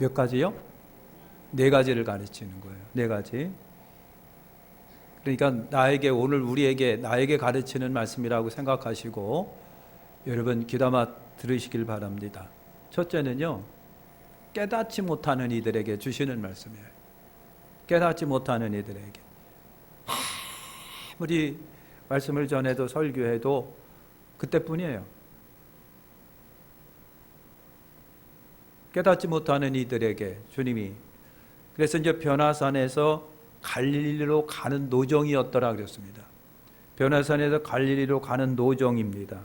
몇 가지요? 네 가지를 가르치는 거예요. 네 가지. 그러니까 나에게 가르치는 말씀이라고 생각하시고 여러분 귀담아 들으시길 바랍니다. 첫째는요, 깨닫지 못하는 이들에게 주시는 말씀이에요. 깨닫지 못하는 이들에게. 아무리 말씀을 전해도 설교해도 그때뿐이에요. 깨닫지 못하는 이들에게 주님이, 그래서 이제 변화산에서 갈릴리로 가는 노정이었더라 그랬습니다. 변화산에서 갈릴리로 가는 노정입니다.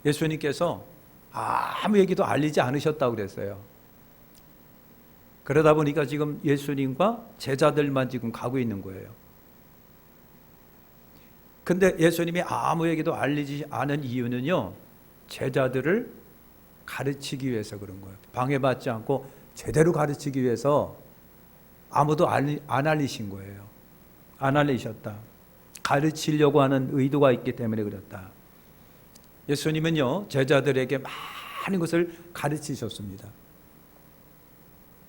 예수님께서 아무 얘기도 알리지 않으셨다고 그랬어요. 그러다 보니까 지금 예수님과 제자들만 지금 가고 있는 거예요. 근데 예수님이 아무 얘기도 알리지 않은 이유는요, 제자들을 가르치기 위해서 그런 거예요. 방해받지 않고 제대로 가르치기 위해서 아무도 안 알리신 거예요. 안 알리셨다. 가르치려고 하는 의도가 있기 때문에 그렇다. 예수님은요, 제자들에게 많은 것을 가르치셨습니다.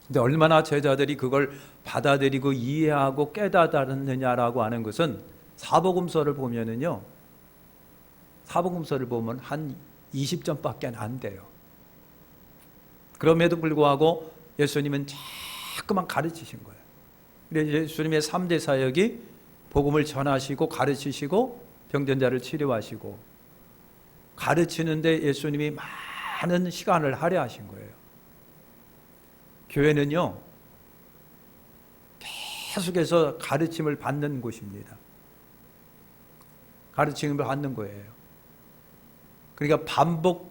근데 얼마나 제자들이 그걸 받아들이고 이해하고 깨닫았느냐라고 하는 것은 사복음서를 보면은요, 사복음서를 보면 한 20점밖에 안 돼요. 그럼에도 불구하고 예수님은 자꾸만 가르치신 거예요. 그래서 예수님의 3대 사역이 복음을 전하시고 가르치시고 병든 자를 치료하시고 가르치는데 예수님이 많은 시간을 할애하신 거예요. 교회는요, 계속해서 가르침을 받는 곳입니다. 가르침을 받는 거예요. 그러니까 반복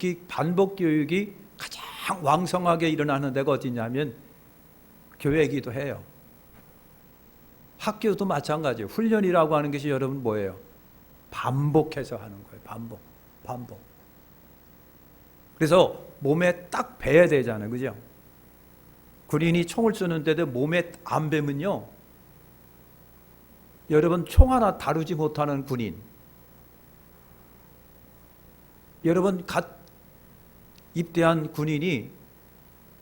교육이 가장 왕성하게 일어나는 데가 어디냐면 교회이기도 해요. 학교도 마찬가지예요. 훈련이라고 하는 것이 여러분 뭐예요? 반복해서 하는 거예요. 반복. 그래서 몸에 딱 배야 되잖아요. 그죠? 군인이 총을 쏘는데도 몸에 안 배면요, 여러분 총 하나 다루지 못하는 군인, 여러분 갓 입대한 군인이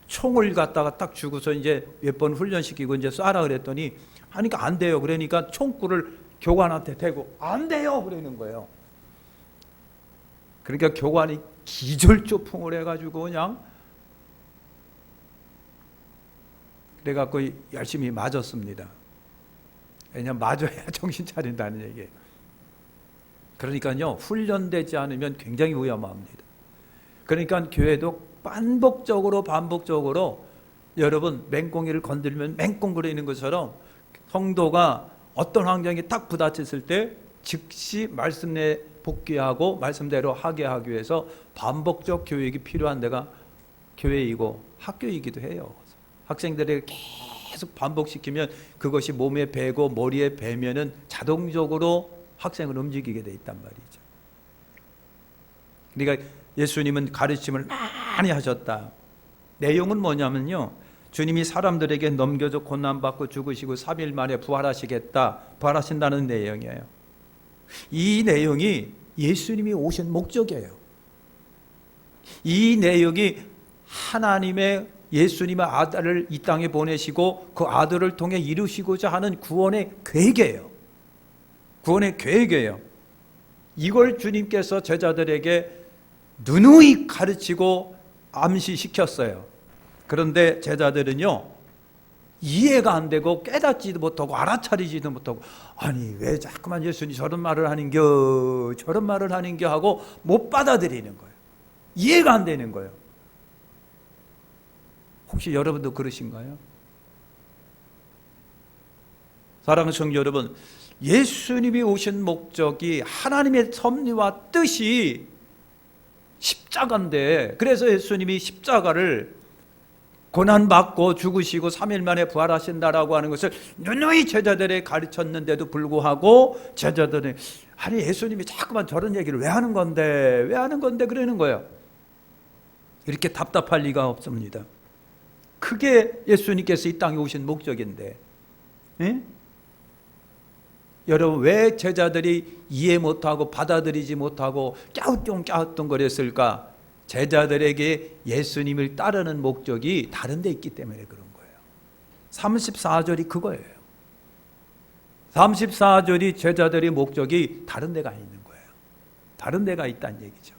총을 갖다가 딱 주고서 이제 몇 번 훈련시키고 이제 쏴라 그랬더니 하니까 안 돼요. 그러니까 총구를 교관한테 대고 안 돼요 그러는 거예요. 그러니까 교관이 기절조풍을 해가지고 그냥 그래갖고 열심히 맞았습니다. 왜냐하면 맞아야 정신 차린다는 얘기예요. 그러니까요, 훈련되지 않으면 굉장히 위험합니다. 그러니까 교회도 반복적으로 여러분 맹꽁이를 건드리면 맹꽁거리는 것처럼 성도가 어떤 환경에 딱 부딪혔을 때 즉시 말씀에 복귀하고 말씀대로 하게 하기 위해서 반복적 교육이 필요한 데가 교회이고 학교이기도 해요. 학생들에게 계속 반복시키면 그것이 몸에 배고 머리에 배면은 자동적으로 학생을 움직이게 돼 있단 말이죠. 그러니까 예수님은 가르침을 많이 하셨다. 내용은 뭐냐면요, 주님이 사람들에게 넘겨져 고난받고 죽으시고 3일 만에 부활하신다는 내용이에요. 이 내용이 예수님이 오신 목적이에요. 이 내용이 하나님의 예수님의 아들을 이 땅에 보내시고 그 아들을 통해 이루시고자 하는 구원의 계획이에요. 구원의 계획이에요. 이걸 주님께서 제자들에게 누누이 가르치고 암시시켰어요. 그런데 제자들은요, 이해가 안 되고 깨닫지도 못하고 알아차리지도 못하고, 아니 왜 자꾸만 예수님 저런 말을 하는겨 저런 말을 하는겨 하고 못 받아들이는 거예요. 이해가 안 되는 거예요. 혹시 여러분도 그러신가요? 사랑하는 성도 여러분, 예수님이 오신 목적이 하나님의 섭리와 뜻이 십자가인데, 그래서 예수님이 십자가를 고난받고 죽으시고 3일 만에 부활하신다라고 하는 것을 누누이 제자들에게 가르쳤는데도 불구하고 제자들은 아니 예수님이 자꾸만 저런 얘기를 왜 하는 건데 그러는 거예요. 이렇게 답답할 리가 없습니다. 그게 예수님께서 이 땅에 오신 목적인데, 예? 여러분 왜 제자들이 이해 못하고 받아들이지 못하고 깨우뚱거렸을까? 제자들에게 예수님을 따르는 목적이 다른 데 있기 때문에 그런 거예요. 34절이 그거예요. 34절이 제자들의 목적이 다른 데가 있는 거예요. 다른 데가 있다는 얘기죠.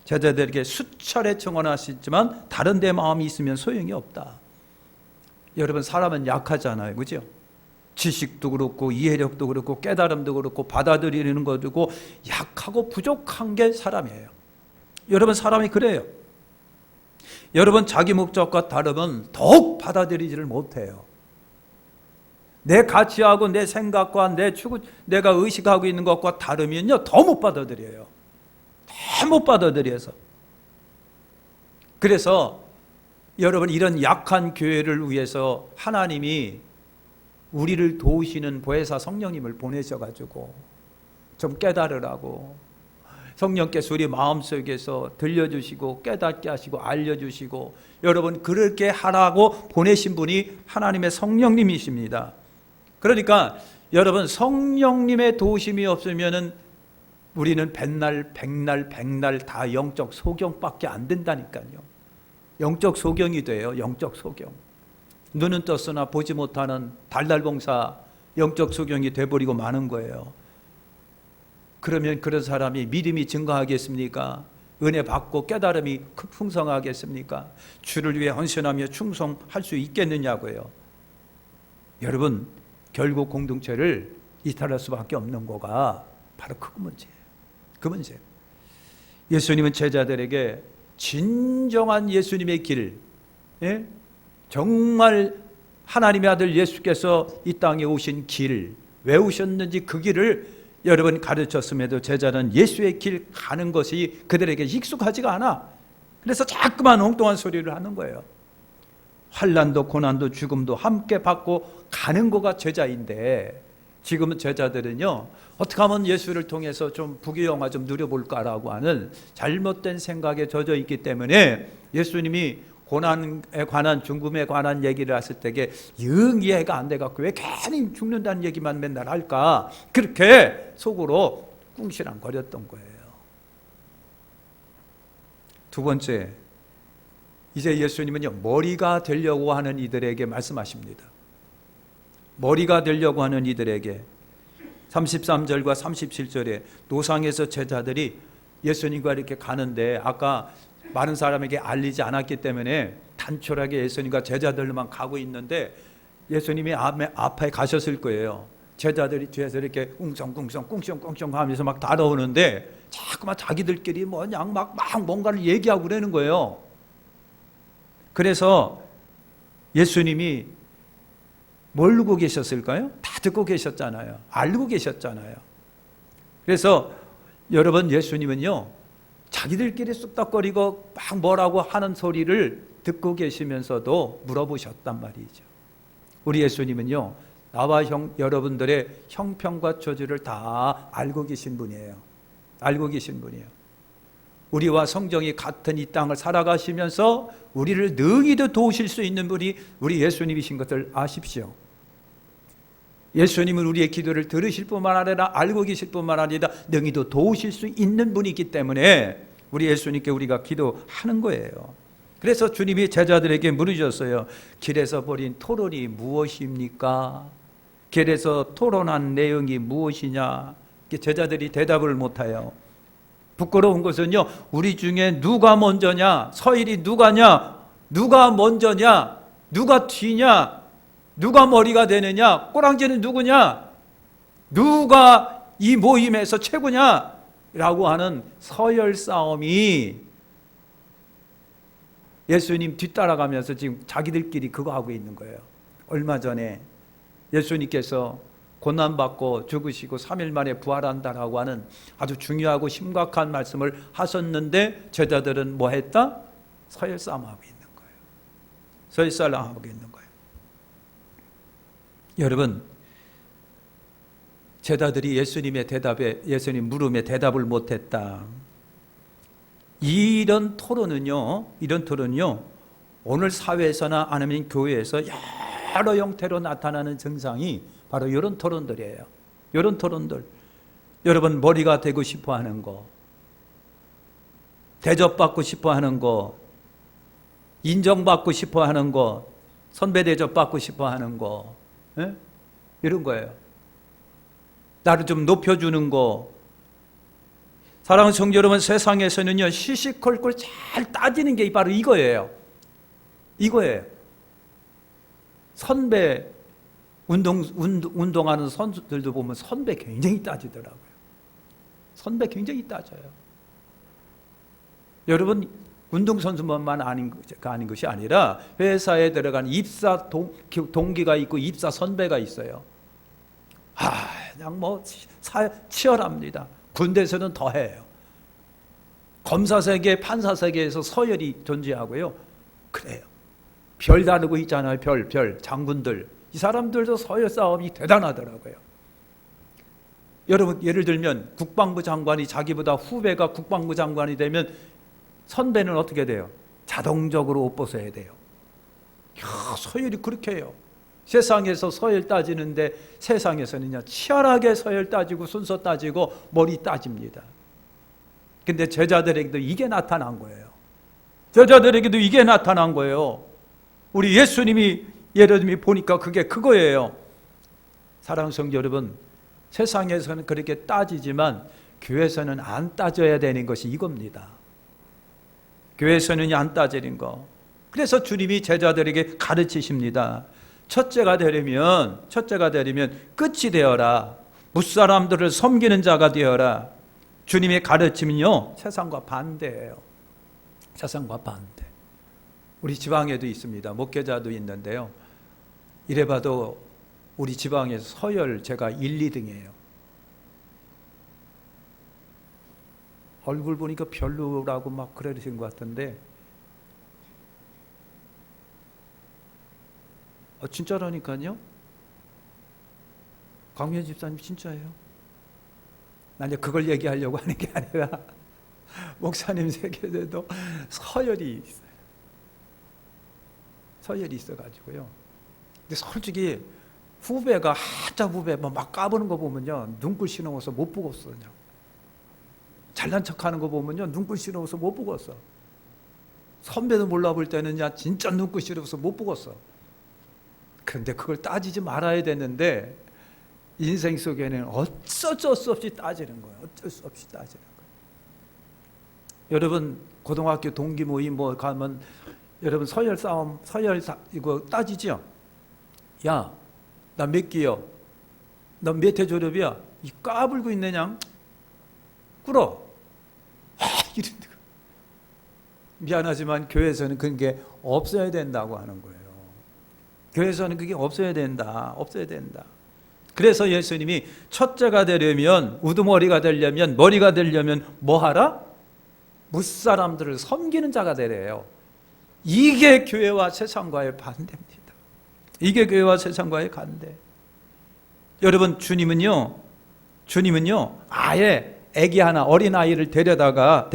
제자들에게 수차례 청원하시지만 다른 데 마음이 있으면 소용이 없다. 여러분, 사람은 약하잖아요. 그죠? 지식도 그렇고 이해력도 그렇고 깨달음도 그렇고 받아들이는 것도 그렇고 약하고 부족한 게 사람이에요. 여러분, 사람이 그래요. 여러분, 자기 목적과 다르면 더욱 받아들이지를 못해요. 내 가치하고 내 생각과 내가 의식하고 있는 것과 다르면요, 더 못 받아들여요. 더 못 받아들여서. 그래서 여러분, 이런 약한 교회를 위해서 하나님이 우리를 도우시는 보혜사 성령님을 보내셔가지고 좀 깨달으라고, 성령께서 우리 마음속에서 들려주시고 깨닫게 하시고 알려주시고, 여러분, 그렇게 하라고 보내신 분이 하나님의 성령님이십니다. 그러니까 여러분, 성령님의 도우심이 없으면은 우리는 백날 다 영적 소경밖에 안 된다니까요. 영적 소경이 돼요. 영적 소경. 눈은 떴으나 보지 못하는 달달봉사, 영적 소경이 돼버리고 마는 거예요. 그러면 그런 사람이 믿음이 증가하겠습니까? 은혜 받고 깨달음이 풍성하겠습니까? 주를 위해 헌신하며 충성할 수 있겠느냐고요. 여러분, 결국 공동체를 이탈할 수밖에 없는 거가 바로 그 문제예요. 그 문제. 예수님은 제자들에게 진정한 예수님의 길, 정말 하나님의 아들 예수께서 이 땅에 오신 길, 왜 오셨는지 그 길을 여러분 가르쳤음에도 제자는 예수의 길 가는 것이 그들에게 익숙하지가 않아. 그래서 자꾸만 엉뚱한 소리를 하는 거예요. 환난도 고난도 죽음도 함께 받고 가는 거가 제자인데, 지금은 제자들은요, 어떻게 하면 예수를 통해서 좀 부귀영화 좀 누려볼까라고 하는 잘못된 생각에 젖어 있기 때문에 예수님이 고난에 관한, 죽음에 관한 얘기를 했을 때에 영 이해가 안 돼갖고 왜 괜히 죽는다는 얘기만 맨날 할까, 그렇게 속으로 꿍시렁거렸던 거예요. 두 번째, 이제 예수님은요, 머리가 되려고 하는 이들에게 말씀하십니다. 머리가 되려고 하는 이들에게 33절과 37절에 노상에서 제자들이 예수님과 이렇게 가는데, 아까 많은 사람에게 알리지 않았기 때문에 단촐하게 예수님과 제자들만 가고 있는데, 예수님이 앞에 가셨을 거예요. 제자들이 뒤에서 이렇게 꿍성꿍성 하면서 막 따라오는데 자꾸만 자기들끼리 그냥 막 뭔가를 얘기하고 그러는 거예요. 그래서 예수님이 모르고 계셨을까요? 다 듣고 계셨잖아요. 알고 계셨잖아요. 그래서 여러분, 예수님은요, 자기들끼리 쑥덕거리고 막 뭐라고 하는 소리를 듣고 계시면서도 물어보셨단 말이죠. 우리 예수님은요, 나와 여러분들의 형편과 처지를 다 알고 계신 분이에요. 알고 계신 분이에요. 우리와 성정이 같은 이 땅을 살아가시면서 우리를 능히도 도우실 수 있는 분이 우리 예수님이신 것을 아십시오. 예수님은 우리의 기도를 들으실 뿐만 아니라 알고 계실 뿐만 아니라 능히도 도우실 수 있는 분이기 때문에 우리 예수님께 우리가 기도하는 거예요. 그래서 주님이 제자들에게 물으셨어요. 길에서 벌인 토론이 무엇입니까? 길에서 토론한 내용이 무엇이냐? 제자들이 대답을 못해요. 부끄러운 것은요, 우리 중에 누가 먼저냐, 서일이 누가냐, 누가 먼저냐, 누가 뒤냐, 누가 머리가 되느냐, 꼬랑지는 누구냐, 누가 이 모임에서 최고냐 라고 하는 서열 싸움이 예수님 뒤따라가면서 지금 자기들끼리 그거 하고 있는 거예요. 얼마 전에 예수님께서 고난받고 죽으시고 3일 만에 부활한다라고 하는 아주 중요하고 심각한 말씀을 하셨는데, 제자들은 뭐 했다? 서열 싸움하고 있는 거예요. 서열 싸움하고 있는 거예요. 여러분, 제자들이 예수님 물음에 대답을 못했다. 이런 토론은요, 오늘 사회에서나 아니면 교회에서 여러 형태로 나타나는 증상이 바로 이런 토론들이에요. 이런 토론들. 여러분, 머리가 되고 싶어 하는 거, 대접받고 싶어 하는 거, 인정받고 싶어 하는 거, 선배 대접받고 싶어 하는 거, 예? 이런 거예요. 나를 좀 높여주는 거. 사랑하는 성도 여러분, 세상에서는요, 시시콜콜 잘 따지는 게 바로 이거예요. 이거예요. 선배, 운동하는 선수들도 보면 선배 굉장히 따지더라고요. 선배 굉장히 따져요. 여러분, 운동선수만만 아닌 것이 아니라 회사에 들어간 입사 동기가 있고 입사 선배가 있어요. 그냥 뭐 치열합니다. 군대에서는 더해요. 검사 세계, 판사 세계에서 서열이 존재하고요. 그래요. 별 다루고 있잖아요. 별 장군들. 이 사람들도 서열 싸움이 대단하더라고요. 여러분, 예를 들면 국방부 장관이 자기보다 후배가 국방부 장관이 되면 선배는 어떻게 돼요? 자동적으로 옷 벗어야 돼요. 서열이 그렇게 해요. 세상에서 서열 따지는데 세상에서는요, 치열하게 서열 따지고 순서 따지고 머리 따집니다. 근데 제자들에게도 이게 나타난 거예요. 제자들에게도 이게 나타난 거예요. 우리 예수님이 예를 들면 보니까 그게 그거예요. 사랑하는 성도 여러분, 세상에서는 그렇게 따지지만 교회에서는 안 따져야 되는 것이 이겁니다. 교회에서는 안 따지는 거. 그래서 주님이 제자들에게 가르치십니다. 첫째가 되려면 끝이 되어라. 무사람들을 섬기는 자가 되어라. 주님의 가르침은요, 세상과 반대예요. 세상과 반대. 우리 지방에도 있습니다. 목회자도 있는데요. 이래봐도 우리 지방에서 서열 제가 1, 2등이에요. 얼굴 보니까 별로라고 막 그러신 것 같은데 진짜라니까요. 강현 집사님 진짜예요. 난 이제 그걸 얘기하려고 하는 게 아니라 목사님 세계에도 서열이 있어요. 서열이 있어가지고요. 근데 솔직히 후배가 하자 후배 막 까부는 거 보면요, 눈꼴 시러워서 못 보겠어. 그냥 잘난 척하는 거 보면요, 눈꼴 시러워서 못 보겠어. 선배도 몰라볼 때는 야 진짜 눈꼴 시러워서 못 보겠어. 그런데 그걸 따지지 말아야 되는데 인생 속에는 어쩔 수 없이 따지는 거예요. 어쩔 수 없이 따지는 거예요. 여러분 고등학교 동기 모임 뭐 가면 여러분 서열 이거 따지죠. 야, 나 몇 기요? 너 몇 회 졸업이야? 이 까불고 있느냐? 꿇어. 이런 거. 미안하지만 교회에서는 그런 게 없어야 된다고 하는 거예요. 교회에서는 그게 없어야 된다. 그래서 예수님이 첫째가 되려면, 우두머리가 되려면, 머리가 되려면 뭐 하라? 무사람들을 섬기는 자가 되래요. 이게 교회와 세상과의 반대입니다. 이게 교회와 세상과의 반대. 여러분, 주님은요 아예 애기 하나, 어린아이를 데려다가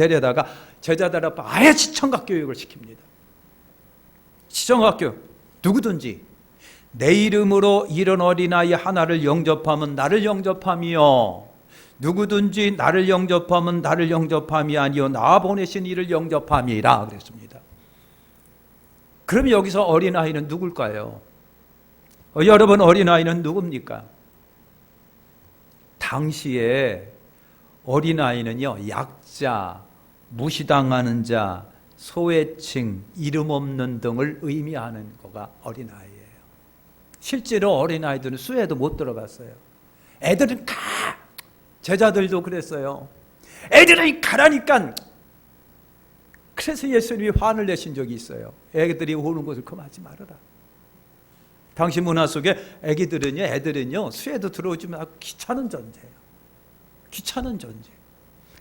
제자들 앞에 아예 시청각 교육을 시킵니다. 시청각 교육. 누구든지 내 이름으로 이런 어린아이 하나를 영접하면 나를 영접함이요, 누구든지 나를 영접하면 나를 영접함이 아니요 나 보내신 이를 영접함이라 그랬습니다. 그럼 여기서 어린아이는 누굴까요? 여러분, 어린아이는 누굽니까? 당시에 어린아이는요, 약자, 무시당하는 자, 소외층, 이름 없는 등을 의미하는 거가 어린아이예요. 실제로 어린아이들은 수혜도 못 들어갔어요. 애들은 가! 제자들도 그랬어요. 애들이 가라니까. 그래서 예수님이 화를 내신 적이 있어요. 애들이 오는 것을 그만하지 말아라. 당시 문화 속에 애들은요 수혜도 들어오지만 귀찮은 존재예요. 귀찮은 존재.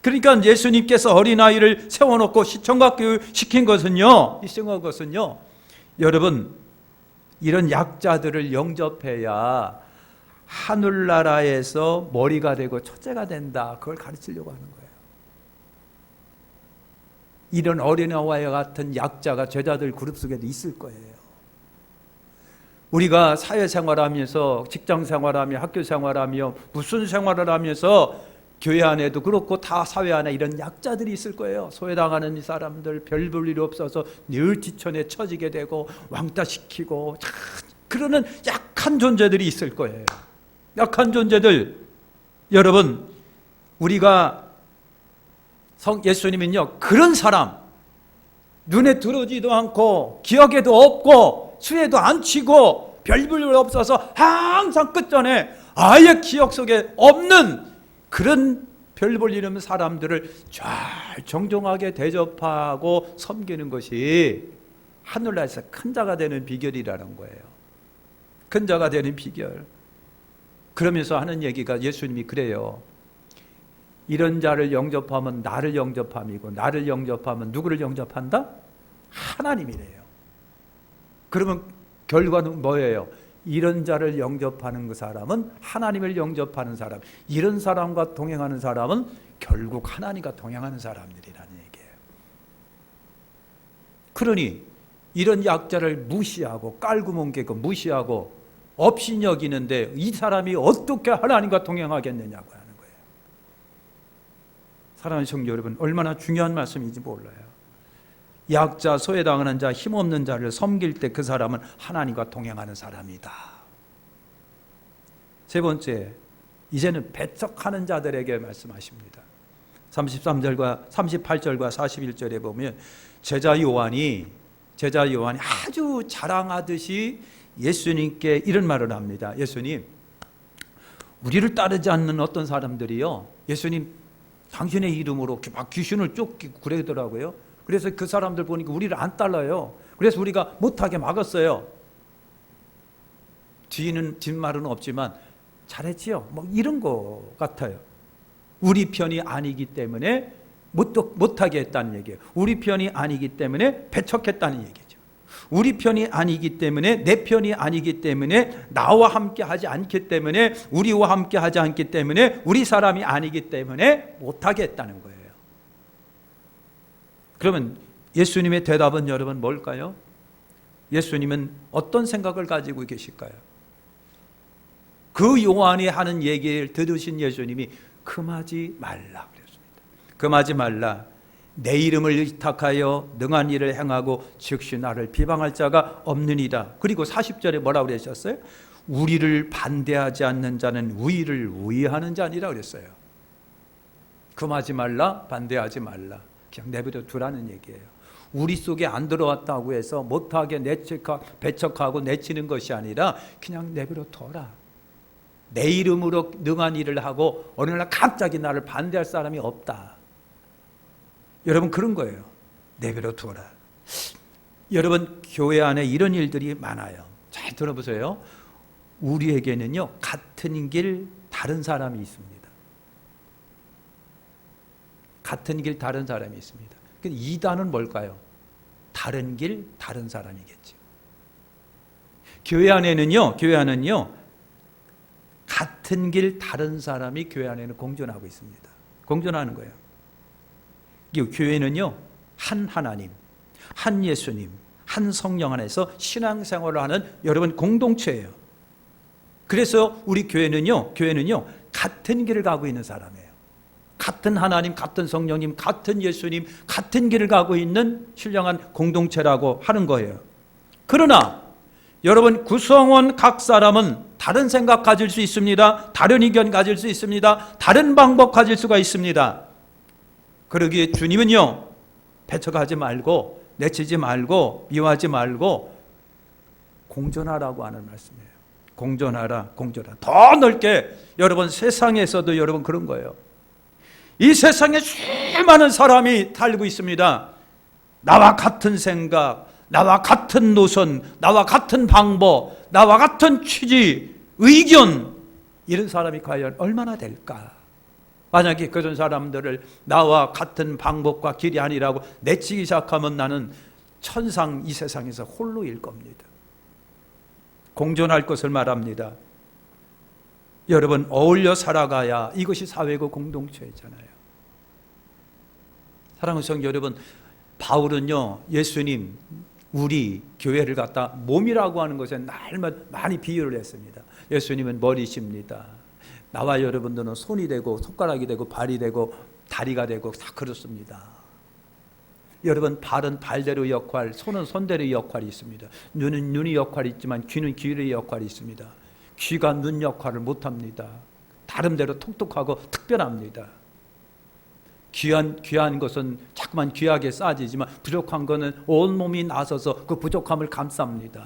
그러니까 예수님께서 어린아이를 세워놓고 시청각 교육 시킨 것은요, 여러분, 이런 약자들을 영접해야 하늘나라에서 머리가 되고 첫째가 된다. 그걸 가르치려고 하는 거예요. 이런 어린아이와 같은 약자가 제자들 그룹 속에도 있을 거예요. 우리가 사회생활하면서, 직장생활하며, 학교생활하며 무슨 생활을 하면서 교회 안에도 그렇고 다 사회 안에 이런 약자들이 있을 거예요. 소외당하는 사람들, 별 볼 일 없어서 늘 지천에 처지게 되고 왕따시키고 그러는 약한 존재들이 있을 거예요. 약한 존재들. 여러분, 우리가 예수님은요, 그런 사람, 눈에 들어오지도 않고 기억에도 없고 수에도 안 치고 별 볼 일 없어서 항상 끝전에 아예 기억 속에 없는 그런 별 볼 일 없는 사람들을 잘 정중하게 대접하고 섬기는 것이 하늘나라에서 큰 자가 되는 비결이라는 거예요. 큰 자가 되는 비결. 그러면서 하는 얘기가 예수님이 그래요. 이런 자를 영접하면 나를 영접함이고 나를 영접하면 누구를 영접한다? 하나님이래요. 그러면 결과는 뭐예요? 이런 자를 영접하는 그 사람은 하나님을 영접하는 사람, 이런 사람과 동행하는 사람은 결국 하나님과 동행하는 사람들이라는 얘기예요. 그러니 이런 약자를 무시하고 깔구멍 깨고 무시하고 없이 여기는데 이 사람이 어떻게 하나님과 동행하겠느냐고 하는 거예요. 사랑하는 성도 여러분, 얼마나 중요한 말씀인지 몰라요. 약자, 소외당하는 자, 힘없는 자를 섬길 때 그 사람은 하나님과 동행하는 사람이다. 세 번째, 이제는 배척하는 자들에게 말씀하십니다. 33절과 38절과 41절에 보면 제자 요한이 아주 자랑하듯이 예수님께 이런 말을 합니다. 예수님, 우리를 따르지 않는 어떤 사람들이요, 예수님 당신의 이름으로 막 귀신을 쫓기고 그러더라고요. 그래서 그 사람들 보니까 우리를 안 따라요. 그래서 우리가 못하게 막았어요. 뒷말은 없지만 잘했지요. 뭐 이런 거 같아요. 우리 편이 아니기 때문에 못하게 했다는 얘기예요. 우리 편이 아니기 때문에 배척했다는 얘기죠. 우리 편이 아니기 때문에, 내 편이 아니기 때문에, 나와 함께 하지 않기 때문에, 우리와 함께 하지 않기 때문에, 우리 사람이 아니기 때문에 못하게 했다는 거예요. 그러면 예수님의 대답은 여러분 뭘까요? 예수님은 어떤 생각을 가지고 계실까요? 그 요한이 하는 얘기를 들으신 예수님이 금하지 말라 그랬습니다. 금하지 말라. 내 이름을 의탁하여 능한 일을 행하고 즉시 나를 비방할 자가 없느니라. 그리고 40절에 뭐라고 그러셨어요? 우리를 반대하지 않는 자는 우리를 우위하는 자니라 그랬어요. 금하지 말라, 반대하지 말라. 그냥 내버려 두라는 얘기예요. 우리 속에 안 들어왔다고 해서 못하게 배척하고 내치는 것이 아니라 그냥 내버려 둬라. 내 이름으로 능한 일을 하고 어느 날 갑자기 나를 반대할 사람이 없다. 여러분, 그런 거예요. 내버려 두어라. 여러분, 교회 안에 이런 일들이 많아요. 잘 들어보세요. 우리에게는요, 같은 길 다른 사람이 있습니다. 같은 길 다른 사람이 있습니다. 이단은 뭘까요? 다른 길 다른 사람이겠죠. 교회 안에는요 같은 길 다른 사람이 교회 안에는 공존하고 있습니다. 공존하는 거예요. 교회는요, 한 하나님, 한 예수님, 한 성령 안에서 신앙생활을 하는 여러분 공동체예요. 그래서 우리 교회는요 같은 길을 가고 있는 사람이에요. 같은 하나님, 같은 성령님, 같은 예수님, 같은 길을 가고 있는 신령한 공동체라고 하는 거예요. 그러나 여러분, 구성원 각 사람은 다른 생각 가질 수 있습니다. 다른 의견 가질 수 있습니다. 다른 방법 가질 수가 있습니다. 그러기에 주님은요, 배척하지 말고 내치지 말고 미워하지 말고 공존하라고 하는 말씀이에요. 공존하라. 더 넓게 여러분, 세상에서도 여러분 그런 거예요. 이 세상에 수많은 사람이 살고 있습니다. 나와 같은 생각, 나와 같은 노선, 나와 같은 방법, 나와 같은 취지, 의견, 이런 사람이 과연 얼마나 될까? 만약에 그런 사람들을 나와 같은 방법과 길이 아니라고 내치기 시작하면 나는 천상 이 세상에서 홀로일 겁니다. 공존할 것을 말합니다. 여러분, 어울려 살아가야 이것이 사회고 공동체잖아요. 사랑하는 성도 여러분, 바울은요, 예수님, 우리 교회를 갖다 몸이라고 하는 것에 날마다 많이 비유를 했습니다. 예수님은 머리십니다. 나와 여러분들은 손이 되고 손가락이 되고 발이 되고 다리가 되고 다 그렇습니다. 여러분, 발은 발대로 역할, 손은 손대로 역할이 있습니다. 눈은 눈의 역할이 있지만 귀는 귀의 역할이 있습니다. 귀가 눈 역할을 못합니다. 다른대로 똑똑하고 특별합니다. 귀한 것은 자꾸만 귀하게 쌓아지지만 부족한 것은 온몸이 나서서 그 부족함을 감쌉니다.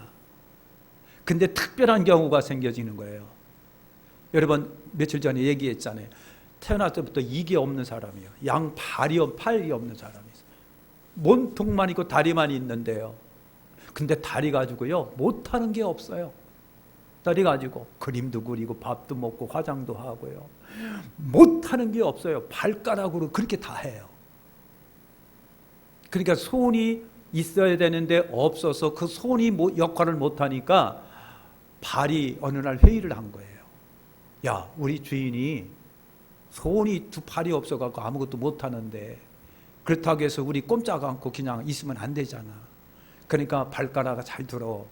근데 특별한 경우가 생겨지는 거예요. 여러분, 며칠 전에 얘기했잖아요. 태어날 때부터 이게 없는 사람이에요. 팔이 없는 사람이 있어요. 몸통만 있고 다리만 있는데요. 근데 다리 가지고요, 못하는 게 없어요. 다리 가지고 그림도 그리고 밥도 먹고 화장도 하고요. 못하는 게 없어요. 발가락으로 그렇게 다 해요. 그러니까 손이 있어야 되는데 없어서 그 손이 역할을 못하니까 발이 어느 날 회의를 한 거예요. 야, 우리 주인이 손이 두 팔이 없어갖고 아무것도 못하는데 그렇다고 해서 우리 꼼짝 않고 그냥 있으면 안 되잖아. 그러니까 발가락아 잘 들어.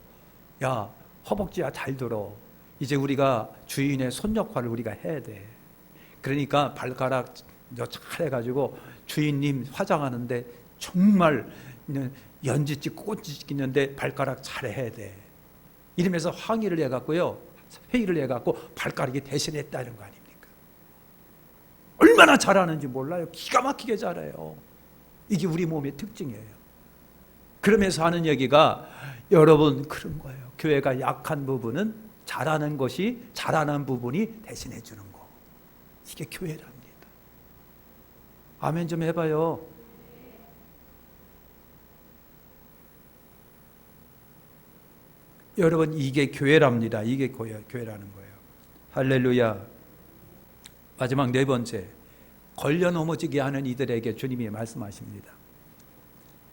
야, 허벅지야 잘 들어. 이제 우리가 주인의 손 역할을 우리가 해야 돼. 그러니까 발가락 잘 해가지고 주인님 화장하는데 정말 연지 찍고 꽃지 찍는데 발가락 잘 해야 돼. 이러면서 항의를 해갖고요, 회의를 해갖고 발가락이 대신했다는 거 아닙니까? 얼마나 잘하는지 몰라요. 기가 막히게 잘해요. 이게 우리 몸의 특징이에요. 그러면서 하는 얘기가, 여러분 그런 거예요. 교회가 약한 부분은 잘하는 것이 잘하는 부분이 대신해 주는 거. 이게 교회랍니다. 아멘 좀 해봐요. 여러분, 이게 교회랍니다. 이게 교회라는 거예요. 할렐루야. 마지막 네 번째, 걸려 넘어지게 하는 이들에게 주님이 말씀하십니다.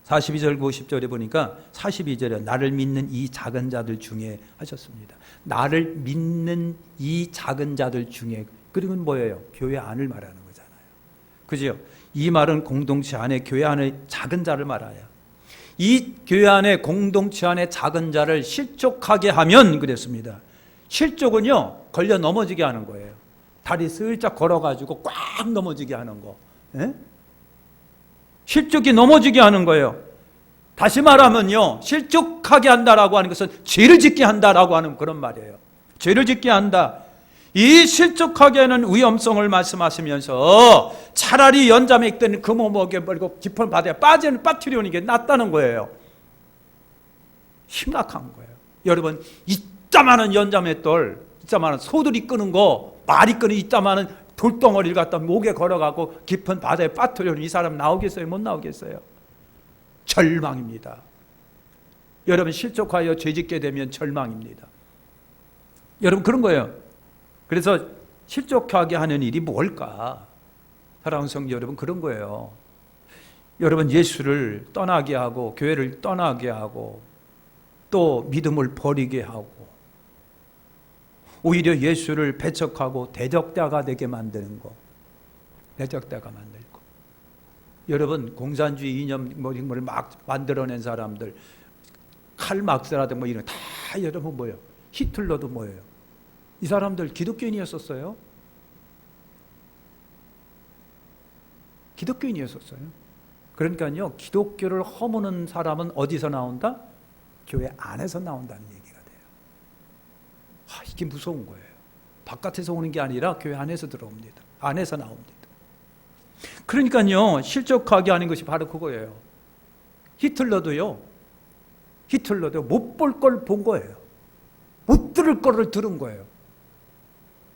42절 50절에 보니까 42절에 나를 믿는 이 작은 자들 중에 하셨습니다. 나를 믿는 이 작은 자들 중에, 그리고 뭐예요? 교회 안을 말하는 거잖아요. 그죠? 이 말은 공동체 안에, 교회 안에 작은 자를 말아요. 이 교회 안에, 공동체 안에 작은 자를 실족하게 하면, 그랬습니다. 실족은요, 걸려 넘어지게 하는 거예요. 다리 슬쩍 걸어가지고 꽉 넘어지게 하는 거. 에? 실족이 넘어지게 하는 거예요. 다시 말하면요, 실족하게 한다라고 하는 것은 죄를 짓게 한다라고 하는 그런 말이에요. 죄를 짓게 한다. 이 실족하게 하는 위험성을 말씀하시면서 차라리 연자맥된 금호목에 버리고 깊은 바다에 빠뜨리는 게 낫다는 거예요. 심각한 거예요. 여러분, 이따만한 연자맷돌, 이따만한 소들이 끄는 거, 말이 끄는 이따만한 돌덩어리를 갖다 목에 걸어가고 깊은 바다에 빠뜨리는 이 사람 나오겠어요? 못 나오겠어요? 절망입니다. 여러분, 실족하여 죄짓게 되면 절망입니다. 여러분, 그런 거예요. 그래서 실족하게 하는 일이 뭘까? 사랑하는 성도 여러분, 그런 거예요. 여러분, 예수를 떠나게 하고 교회를 떠나게 하고 또 믿음을 버리게 하고 오히려 예수를 배척하고 대적자가 되게 만드는 거. 대적자가 만들고. 여러분, 공산주의 이념 이런 걸 막 만들어낸 사람들, 칼 막스라든가 뭐 이런 다 여러분 뭐예요? 히틀러도 뭐예요? 이 사람들 기독교인이었었어요. 기독교인이었었어요. 그러니까요, 기독교를 허무는 사람은 어디서 나온다? 교회 안에서 나온다는 얘기가 돼요. 이게 무서운 거예요. 바깥에서 오는 게 아니라 교회 안에서 들어옵니다. 안에서 나옵니다. 그러니까요, 실족하게 하는 것이 바로 그거예요. 히틀러도 못 볼 걸 본 거예요. 못 들을 거를 들은 거예요.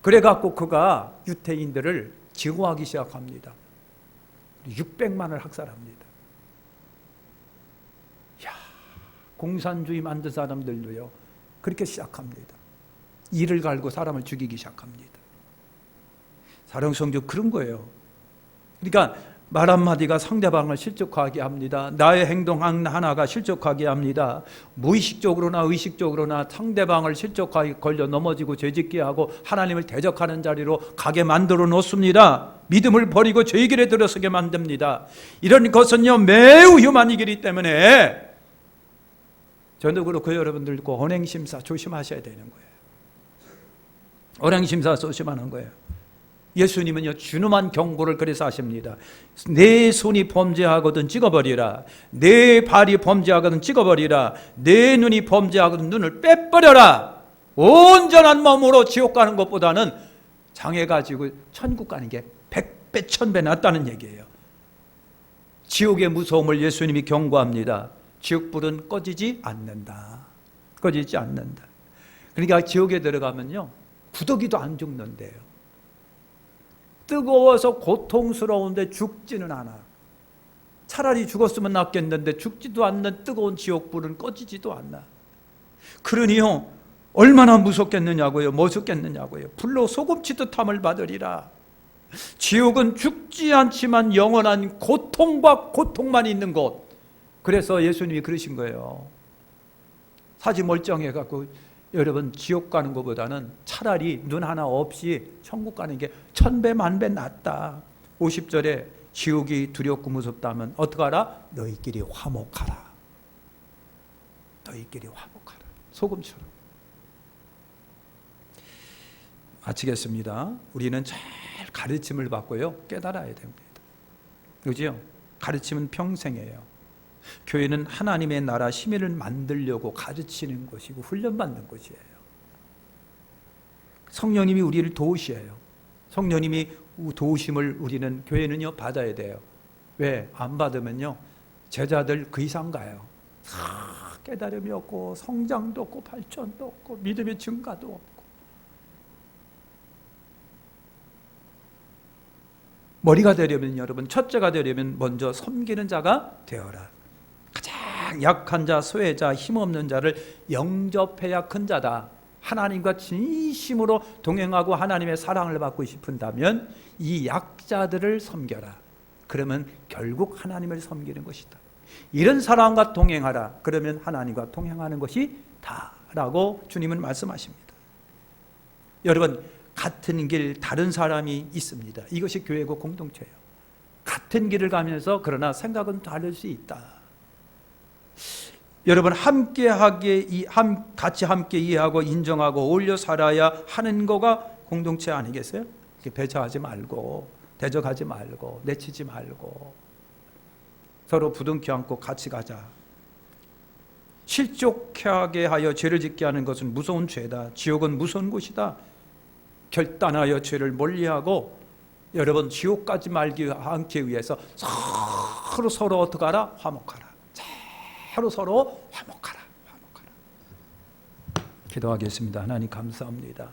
그래갖고 그가 유태인들을 증오하기 시작합니다. 600만을 학살합니다. 공산주의 만든 사람들도요, 그렇게 시작합니다. 이를 갈고 사람을 죽이기 시작합니다. 사랑하는 성도, 그런 거예요. 그러니까 말 한마디가 상대방을 실족하게 합니다. 나의 행동 하나가 실족하게 합니다. 무의식적으로나 의식적으로나 상대방을 실족하게 걸려 넘어지고 죄짓게 하고 하나님을 대적하는 자리로 가게 만들어 놓습니다. 믿음을 버리고 죄의 길에 들어서게 만듭니다. 이런 것은요, 매우 흉한 일이기 때문에 저도 그렇고 여러분들도 언행심사 조심하셔야 되는 거예요. 어량심사 소심하는 거예요. 예수님은요 준엄한 경고를 그래서 하십니다. 내 손이 범죄하거든 찍어버리라. 내 발이 범죄하거든 찍어버리라. 내 눈이 범죄하거든 눈을 빼버려라. 온전한 몸으로 지옥 가는 것보다는 장애 가지고 천국 가는 게 100배 1000배 낫다는 얘기예요. 지옥의 무서움을 예수님이 경고합니다. 지옥불은 꺼지지 않는다. 꺼지지 않는다. 그러니까 지옥에 들어가면요 구더기도 안 죽는데요. 뜨거워서 고통스러운데 죽지는 않아. 차라리 죽었으면 낫겠는데 죽지도 않는 뜨거운 지옥불은 꺼지지도 않나. 그러니요 얼마나 무섭겠느냐고요. 무섭겠느냐고요. 불로 소금치듯 함을 받으리라. 지옥은 죽지 않지만 영원한 고통과 고통만 있는 곳. 그래서 예수님이 그러신 거예요. 사지 멀쩡해갖고 여러분 지옥 가는 것보다는 차라리 눈 하나 없이 천국 가는 게 1000배 만배 낫다. 50절에 지옥이 두렵고 무섭다면 어떡하라? 너희끼리 화목하라. 너희끼리 화목하라. 소금처럼. 마치겠습니다. 우리는 잘 가르침을 받고요 깨달아야 됩니다. 그죠? 가르침은 평생이에요. 교회는 하나님의 나라 시민을 만들려고 가르치는 것이고 훈련받는 것이에요. 성령님이 우리를 도우셔요. 성령님이 도우심을 우리는 교회는요 받아야 돼요. 왜? 안 받으면요 제자들 그 이상 가요. 깨달음이 없고 성장도 없고 발전도 없고 믿음의 증가도 없고. 머리가 되려면 여러분 첫째가 되려면 먼저 섬기는 자가 되어라. 가장 약한 자, 소외자, 힘없는 자를 영접해야 큰 자다. 하나님과 진심으로 동행하고 하나님의 사랑을 받고 싶은다면 이 약자들을 섬겨라. 그러면 결국 하나님을 섬기는 것이다. 이런 사람과 동행하라. 그러면 하나님과 동행하는 것이 다라고 주님은 말씀하십니다. 여러분 같은 길 다른 사람이 있습니다. 이것이 교회고 공동체예요. 같은 길을 가면서 그러나 생각은 다를 수 있다. 여러분 같이 함께 이해하고 인정하고 어울려 살아야 하는 거가 공동체 아니겠어요? 배척하지 말고 대적하지 말고 내치지 말고 서로 부둥켜 안고 같이 가자. 실족하게 하여 죄를 짓게 하는 것은 무서운 죄다. 지옥은 무서운 곳이다. 결단하여 죄를 멀리하고 여러분 지옥 가지 말기 않기 위해서 서로 어떻게 하라? 화목하라. 서로 화목하라. 기도하겠습니다. 하나님 감사합니다.